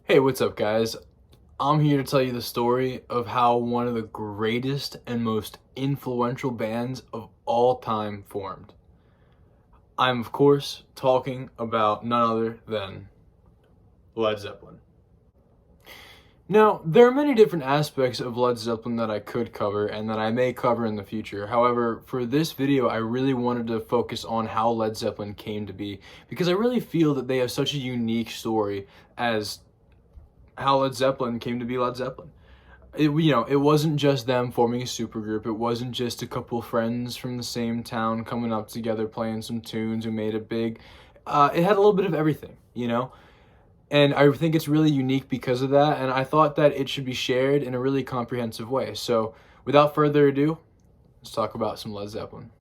Hey, what's up, guys? I'm here to tell you the story of how one of the greatest and most influential bands of all time formed. I'm, of course, talking about none other than Led Zeppelin. Now, there are many different aspects of Led Zeppelin that I could cover and that I may cover in the future. However, for this video, I really wanted to focus on how Led Zeppelin came to be because I really feel that they have such a unique story as how Led Zeppelin came to be Led Zeppelin. It wasn't just them forming a supergroup. It wasn't just a couple friends from the same town coming up together playing some tunes who made it big. It had a little bit of everything. And I think it's really unique because of that, and I thought that it should be shared in a really comprehensive way. So, without further ado, let's talk about some Led Zeppelin.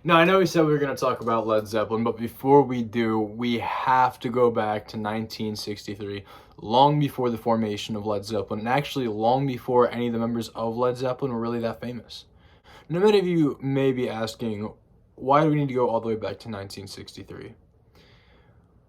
Now, I know we said we were going to talk about Led Zeppelin, but before we do, we have to go back to 1963, long before the formation of Led Zeppelin, and actually long before any of the members of Led Zeppelin were really that famous. Now, many of you may be asking, why do we need to go all the way back to 1963?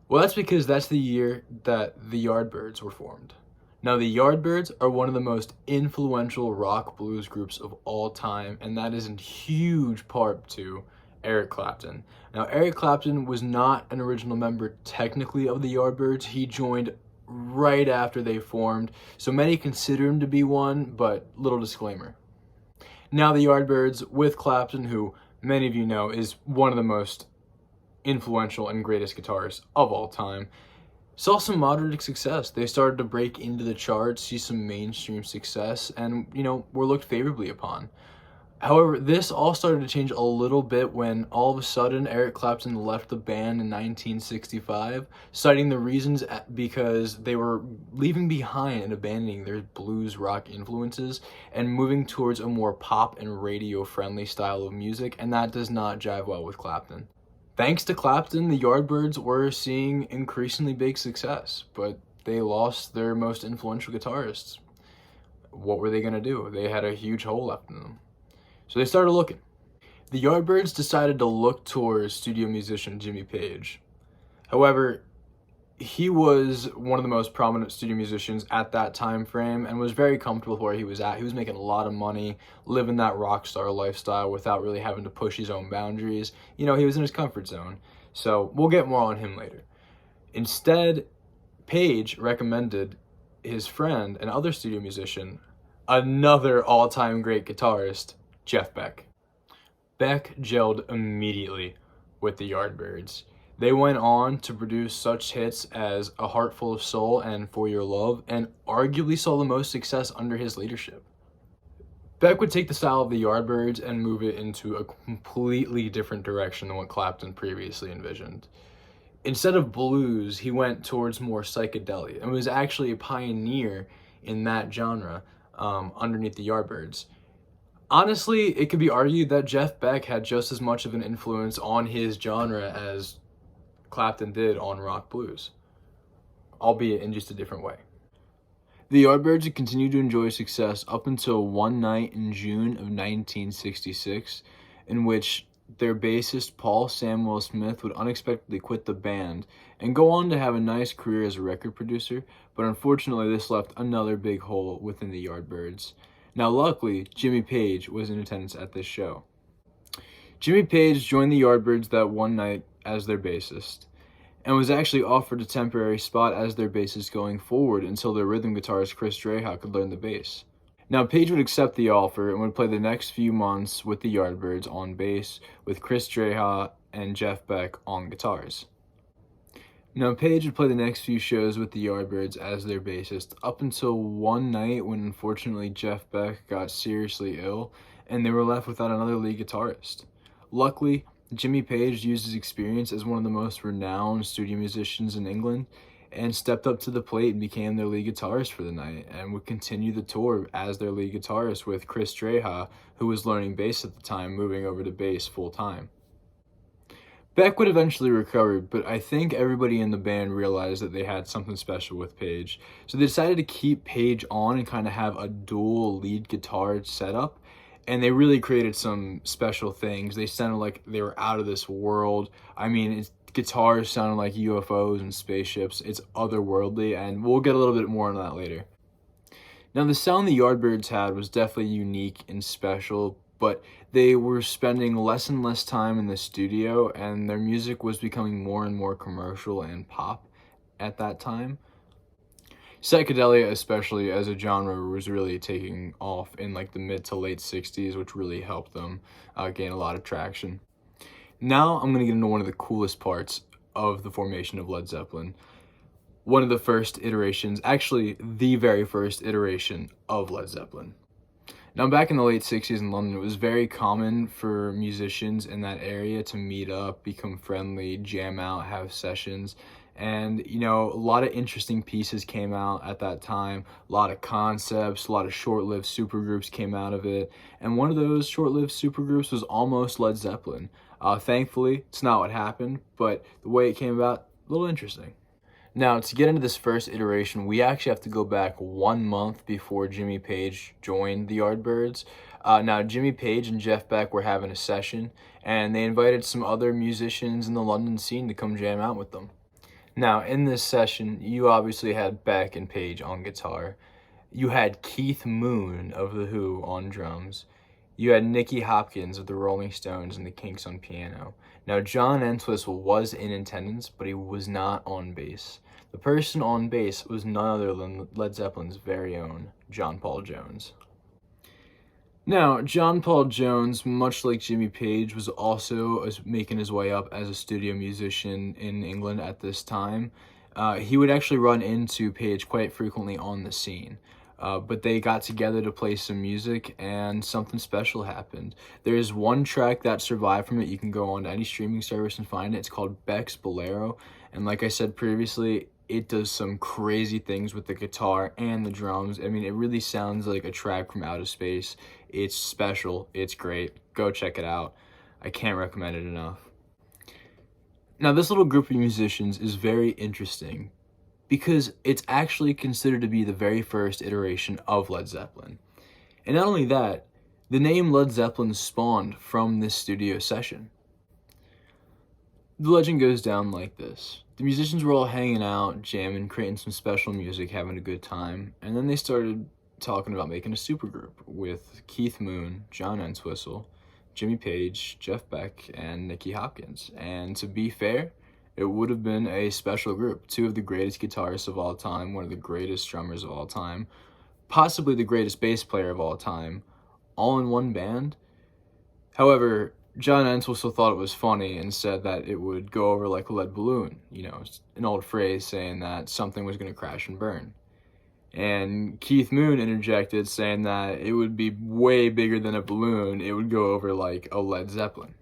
Well, that's because that's the year that the Yardbirds were formed. Now, the Yardbirds are one of the most influential rock blues groups of all time, and that is in huge part to Eric Clapton. Now, Eric Clapton was not an original member technically of the Yardbirds. He joined right after they formed, so many consider him to be one, but little disclaimer. Now, the Yardbirds with Clapton, who many of you know is one of the most influential and greatest guitarists of all time, saw some moderate success. They started to break into the charts, see some mainstream success, and, were looked favorably upon. However, this all started to change a little bit when all of a sudden Eric Clapton left the band in 1965, citing the reasons because they were leaving behind and abandoning their blues rock influences and moving towards a more pop and radio friendly style of music, and that does not jive well with Clapton. Thanks to Clapton, the Yardbirds were seeing increasingly big success, but they lost their most influential guitarists. What were they going to do? They had a huge hole left in them. So they started looking. The Yardbirds decided to look towards studio musician Jimmy Page. However, he was one of the most prominent studio musicians at that time frame and was very comfortable with where he was at. He was making a lot of money, living that rock star lifestyle without really having to push his own boundaries. He was in his comfort zone. So we'll get more on him later. Instead, Page recommended his friend and other studio musician, another all-time great guitarist, Jeff Beck. Beck gelled immediately with the Yardbirds. They went on to produce such hits as A Heart Full of Soul and For Your Love, and arguably saw the most success under his leadership. Beck would take the style of the Yardbirds and move it into a completely different direction than what Clapton previously envisioned. Instead of blues, he went towards more psychedelia and was actually a pioneer in that genre underneath the Yardbirds. Honestly, it could be argued that Jeff Beck had just as much of an influence on his genre as Clapton did on rock blues, albeit in just a different way. The Yardbirds continued to enjoy success up until one night in June of 1966, in which their bassist Paul Samuel Smith would unexpectedly quit the band and go on to have a nice career as a record producer, but unfortunately this left another big hole within the Yardbirds. Now, luckily, Jimmy Page was in attendance at this show. Jimmy Page joined the Yardbirds that one night as their bassist, and was actually offered a temporary spot as their bassist going forward until their rhythm guitarist Chris Dreja could learn the bass. Now, Page would accept the offer and would play the next few months with the Yardbirds on bass, with Chris Dreja and Jeff Beck on guitars. Now, Page would play the next few shows with the Yardbirds as their bassist up until one night when unfortunately Jeff Beck got seriously ill and they were left without another lead guitarist. Luckily, Jimmy Page used his experience as one of the most renowned studio musicians in England and stepped up to the plate and became their lead guitarist for the night and would continue the tour as their lead guitarist with Chris Dreja, who was learning bass at the time, moving over to bass full time. Beck would eventually recover, but I think everybody in the band realized that they had something special with Page. So they decided to keep Page on and kind of have a dual lead guitar setup. And they really created some special things. They sounded like they were out of this world. I mean, guitars sounding like UFOs and spaceships. It's otherworldly, and we'll get a little bit more on that later. Now, the sound the Yardbirds had was definitely unique and special, but they were spending less and less time in the studio, and their music was becoming more and more commercial and pop at that time. Psychedelia, especially as a genre, was really taking off in like the mid to late 60s, which really helped them gain a lot of traction. Now I'm going to get into one of the coolest parts of the formation of Led Zeppelin. One of the first iterations, actually the very first iteration of Led Zeppelin. Now, back in the late 60s in London, it was very common for musicians in that area to meet up, become friendly, jam out, have sessions. And, you know, a lot of interesting pieces came out at that time. A lot of concepts, a lot of short-lived supergroups came out of it. And one of those short-lived supergroups was almost Led Zeppelin. Thankfully, it's not what happened, but the way it came about, a little interesting. Now, to get into this first iteration, we actually have to go back 1 month before Jimmy Page joined the Yardbirds. Now, Jimmy Page and Jeff Beck were having a session, and they invited some other musicians in the London scene to come jam out with them. Now, in this session, you obviously had Beck and Page on guitar. You had Keith Moon of The Who on drums. You had Nicky Hopkins of the Rolling Stones and the Kinks on piano. Now, John Entwistle was in attendance, but he was not on bass. The person on bass was none other than Led Zeppelin's very own John Paul Jones. Now, John Paul Jones, much like Jimmy Page, was also making his way up as a studio musician in England at this time. He would actually run into Page quite frequently on the scene. But they got together to play some music, and something special happened. There is one track that survived from it. You can go on to any streaming service and find it. It's called Beck's Bolero, and like I said previously, it does some crazy things with the guitar and the drums. I mean, it really sounds like a track from outer space. It's special. It's great. Go check it out. I can't recommend it enough. Now, this little group of musicians is very interesting because it's actually considered to be the very first iteration of Led Zeppelin. And not only that, the name Led Zeppelin spawned from this studio session. The legend goes down like this. The musicians were all hanging out, jamming, creating some special music, having a good time, and then they started talking about making a supergroup with Keith Moon, John Entwistle, Jimmy Page, Jeff Beck, and Nicky Hopkins. And to be fair, it would have been a special group. Two of the greatest guitarists of all time, one of the greatest drummers of all time, possibly the greatest bass player of all time, all in one band. However, John Entwistle thought it was funny and said that it would go over like a lead balloon. You know, an old phrase saying that something was going to crash and burn. And Keith Moon interjected saying that it would be way bigger than a balloon. It would go over like a Led Zeppelin.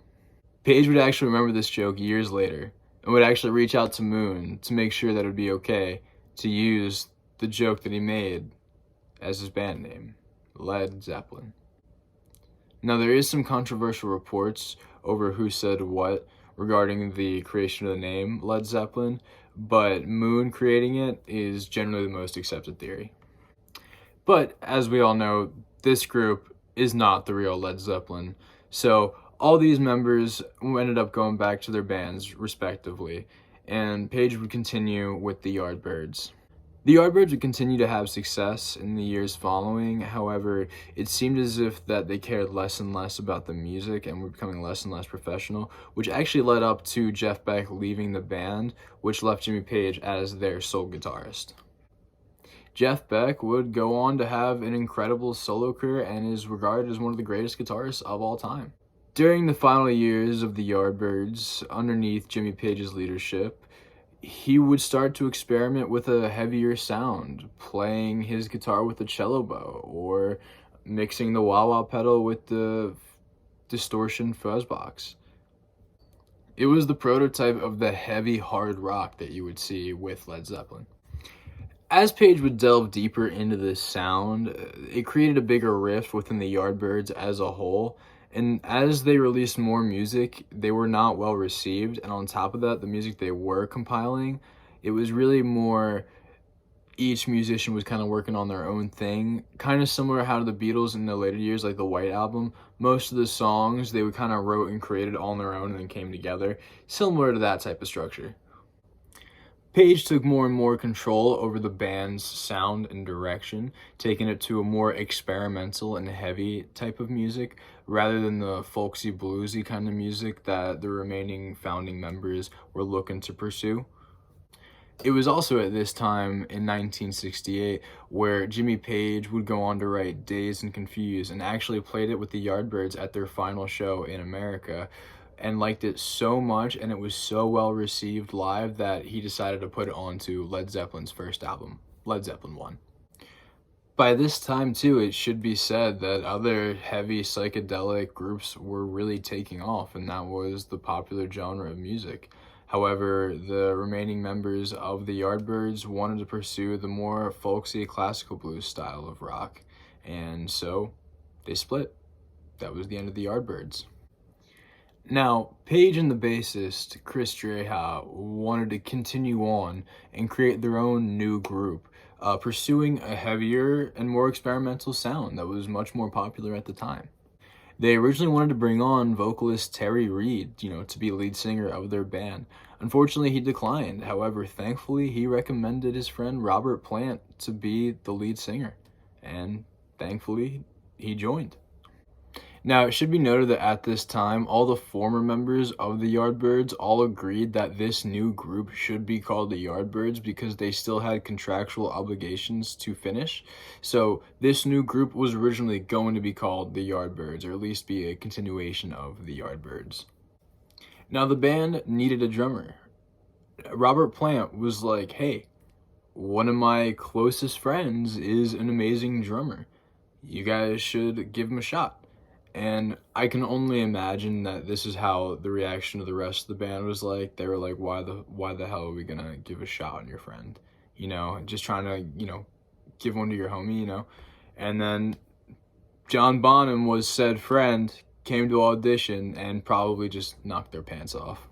Page would actually remember this joke years later and would actually reach out to Moon to make sure that it would be okay to use the joke that he made as his band name, Led Zeppelin. Now, there is some controversial reports over who said what regarding the creation of the name Led Zeppelin, but Moon creating it is generally the most accepted theory. But as we all know, this group is not the real Led Zeppelin, so all these members ended up going back to their bands respectively, and Page would continue with the Yardbirds. The Yardbirds would continue to have success in the years following. However, it seemed as if that they cared less and less about the music and were becoming less and less professional, which actually led up to Jeff Beck leaving the band, which left Jimmy Page as their sole guitarist. Jeff Beck would go on to have an incredible solo career and is regarded as one of the greatest guitarists of all time. During the final years of the Yardbirds, underneath Jimmy Page's leadership, he would start to experiment with a heavier sound, playing his guitar with a cello bow, or mixing the wah-wah pedal with the distortion fuzz box. It was the prototype of the heavy, hard rock that you would see with Led Zeppelin. As Page would delve deeper into this sound, it created a bigger rift within the Yardbirds as a whole. And as they released more music, they were not well received. And on top of that, the music they were compiling, it was really more each musician was kind of working on their own thing, kind of similar to how the Beatles in the later years, like the White Album, most of the songs they would kind of wrote and created on their own and then came together, similar to that type of structure. Page took more and more control over the band's sound and direction, taking it to a more experimental and heavy type of music rather than the folksy bluesy kind of music that the remaining founding members were looking to pursue. It was also at this time in 1968 where Jimmy Page would go on to write Dazed and Confused and actually played it with the Yardbirds at their final show in America and liked it so much and it was so well received live that he decided to put it onto Led Zeppelin's first album, Led Zeppelin 1. By this time, too, it should be said that other heavy psychedelic groups were really taking off, and that was the popular genre of music. However, the remaining members of the Yardbirds wanted to pursue the more folksy classical blues style of rock, and so they split. That was the end of the Yardbirds. Now, Page and the bassist, Chris Dreja, wanted to continue on and create their own new group, pursuing a heavier and more experimental sound that was much more popular at the time. They originally wanted to bring on vocalist Terry Reid, to be lead singer of their band. Unfortunately, he declined. However, thankfully, he recommended his friend Robert Plant to be the lead singer, and thankfully, he joined. Now, it should be noted that at this time, all the former members of the Yardbirds all agreed that this new group should be called the Yardbirds because they still had contractual obligations to finish. So this new group was originally going to be called the Yardbirds, or at least be a continuation of the Yardbirds. Now, the band needed a drummer. Robert Plant was like, hey, one of my closest friends is an amazing drummer. You guys should give him a shot. And I can only imagine that this is how the reaction of the rest of the band was like. They were like, why the hell are we gonna give a shot on your friend? Just trying to, give one to your homie, And then John Bonham was said friend, came to audition, and probably just knocked their pants off.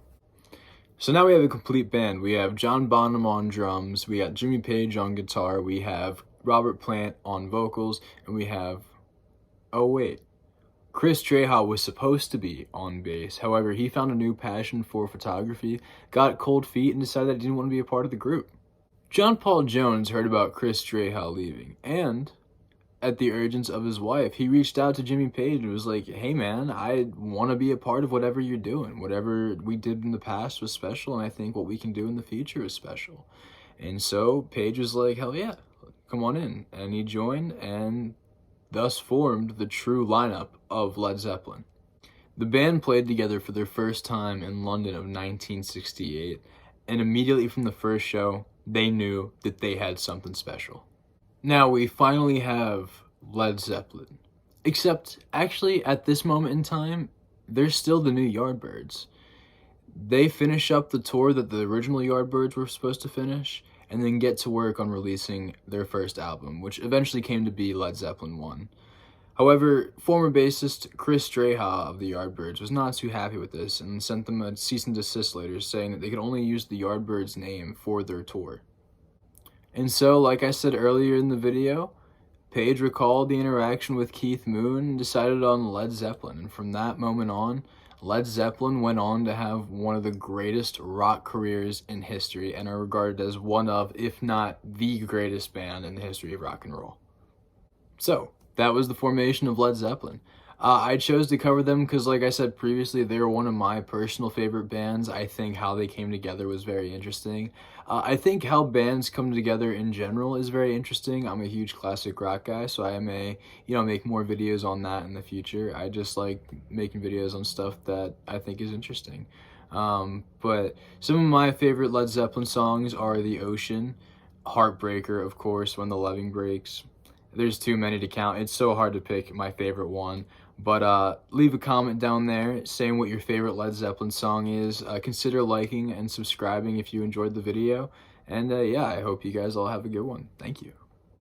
So now we have a complete band. We have John Bonham on drums, we got Jimmy Page on guitar, we have Robert Plant on vocals, and we have, Chris Dreja was supposed to be on bass. However, he found a new passion for photography, got cold feet, and decided that he didn't want to be a part of the group. John Paul Jones heard about Chris Dreja leaving, and at the urgence of his wife, he reached out to Jimmy Page and was like, hey man, I want to be a part of whatever you're doing. Whatever we did in the past was special, and I think what we can do in the future is special. And so Page was like, hell yeah, come on in. And he joined, and thus formed the true lineup of Led Zeppelin. The band played together for their first time in London of 1968, and immediately from the first show, they knew that they had something special. Now we finally have Led Zeppelin. Except, actually, at this moment in time, they're still the new Yardbirds. They finish up the tour that the original Yardbirds were supposed to finish, and then get to work on releasing their first album, which eventually came to be Led Zeppelin 1. However, former bassist Chris Dreja of the Yardbirds was not too happy with this and sent them a cease and desist letter saying that they could only use the Yardbirds name for their tour. And so, like I said earlier in the video, Page recalled the interaction with Keith Moon and decided on Led Zeppelin, and from that moment on, Led Zeppelin went on to have one of the greatest rock careers in history and are regarded as one of, if not the greatest band in the history of rock and roll. So, that was the formation of Led Zeppelin. I chose to cover them because, like I said previously, they were one of my personal favorite bands. I think how they came together was very interesting. I think how bands come together in general is very interesting. I'm a huge classic rock guy, so I may, make more videos on that in the future. I just like making videos on stuff that I think is interesting. But some of my favorite Led Zeppelin songs are The Ocean, Heartbreaker, of course, When the Loving Breaks. There's too many to count. It's so hard to pick my favorite one. But leave a comment down there saying what your favorite Led Zeppelin song is. Consider liking and subscribing if you enjoyed the video. And yeah, I hope you guys all have a good one. Thank you.